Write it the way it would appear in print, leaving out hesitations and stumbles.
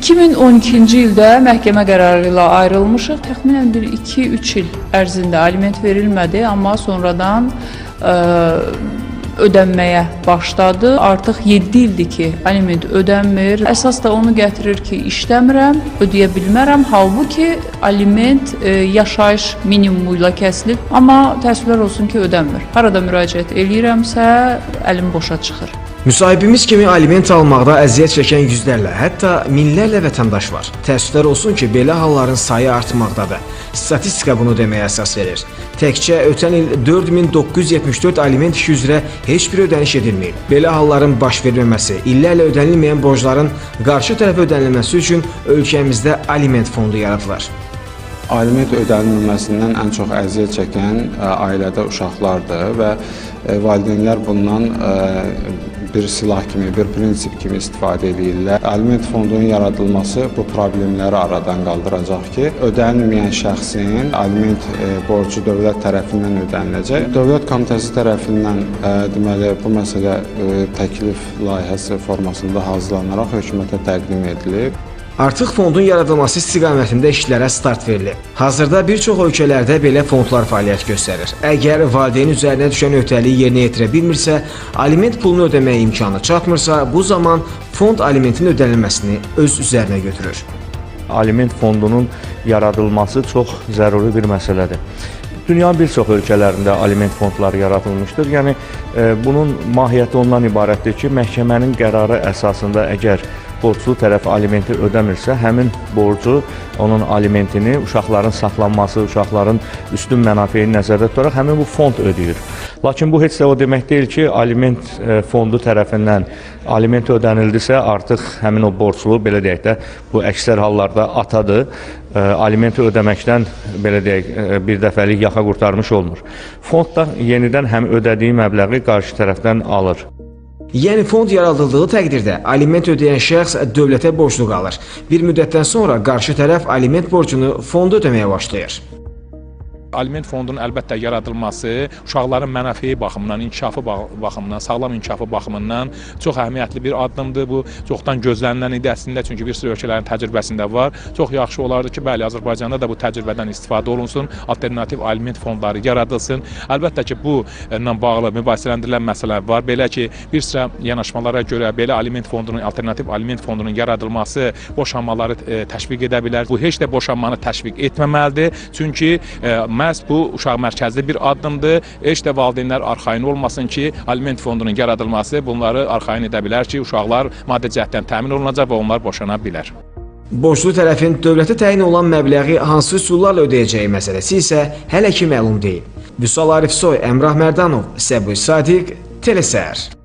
2012-ci ildə məhkəmə qərarı ilə ayrılmışıq. Təxminən bir 2-3 il ərzində aliment verilmədi, amma sonradan ödənməyə başladı. Artıq 7 ildir ki, aliment ödənmir. Əsas da onu gətirir ki, işləmirəm, ödəyə bilmərəm. Halbuki aliment yaşayış minimumu ilə kəsilib, amma təəssüflər olsun ki, ödənmir. Harada müraciət eləyirəmsə, əlim boşa çıxır. Müsahibimiz kimi aliment almaqda əziyyət çəkən yüzlərlə, hətta minlərlə vətəndaş var. Təəssüflər olsun ki, belə halların sayı artmaqdadır. Statistika bunu deməyə əsas verir. Təkcə ötən il 4974 aliment işi üzrə heç bir ödəniş edilməyib. Belə halların baş verməməsi, illərlə ödənilməyən borcların qarşı tərəfə ödənilməsi üçün ölkəmizdə aliment fondu yaradılır. Aliment ödənilməsindən ən çox əziyyət çəkən ailədə uşaqlardır və valideynlər bundan bir silah kimi, bir prinsip kimi istifadə edirlər. Aliment fondunun yaradılması bu problemləri aradan qaldıracaq ki, ödənilməyən şəxsin aliment borcu dövlət tərəfindən ödəniləcək. Dövlət Komitəsi tərəfindən deməli bu məsələ təklif layihəsi formasında hazırlanaraq hökumətə təqdim edilib. Artıq fondun yaradılması istiqamətində işlərə start verilib. Hazırda bir çox ölkələrdə belə fondlar fəaliyyət göstərir. Əgər valideyn üzərinə düşən öhdəliyi yerinə yetirə bilmirsə, aliment pulunu ödəməyə imkanı çatmırsa, bu zaman fond alimentin ödənilməsini öz üzərinə götürür. Aliment fondunun yaradılması çox zəruri bir məsələdir. Dünyanın bir çox ölkələrində aliment fondları yaradılmışdır. Yəni, bunun mahiyyəti ondan ibarətdir ki, məhkəmənin qərarı əsasında əgər borclu tərəf alimenti ödəmirsə, həmin borcu, onun alimentini uşaqların saxlanması, uşaqların üstün mənafeyini nəzərdə tutaraq həmin bu fond ödəyir. Lakin bu heç də o demək deyil ki, aliment fondu tərəfindən aliment ödənildisə, artıq həmin o borclu, belə deyək də, bu əksər hallarda atadır, alimenti ödəməkdən, belə deyək, bir dəfəlik yaxa qurtarmış olmur. Fond da yenidən həm ödədiyi məbləği qarşı tərəfdən alır. Yəni fond yaradıldığı təqdirdə aliment ödəyən şəxs dövlətə borclu qalır. Bir müddətdən sonra qarşı tərəf aliment borcunu fonda ödəməyə başlayır. Aliment fondunun əlbəttə yaradılması uşaqların mənafeyi baxımından, inkişafı baxımından, sağlam inkişafı baxımından çox əhəmiyyətli bir addımdır. Bu çoxdan gözlənilən idi əslində, çünki bir sıra ölkələrin təcrübəsində var. Çox yaxşı olardı ki, bəli, Azərbaycanda da bu təcrübədən istifadə olunsun, alternativ aliment fondları yaradılsın. Əlbəttə ki, bu ilə bağlı mübahisələndirilən məsələlər var. Belə ki, bir sıra yanaşmalara görə belə aliment fondunun, alternativ aliment fondunun yaradılması boşanmaları təşviq edə bilər. Bu heç də boşanmanı təşviq etməməlidir, çünki məhz bu uşaq mərkəzli bir addımdır. Heç də valideynlər arxayın olmasın ki, aliment fondunun yaradılması bunları arxayın edə bilər ki, uşaqlar maddi cəhətdən təmin olunacaq və onlar boşana bilər. Borclu tərəfin dövlətə təyin olan məbləği hansı üsullarla ödəyəcəyi məsələsi isə hələ ki məlum deyil. Vüsal Arifsoy, Əmrah Mərdanov, Səbuy Sadiq, Telesər.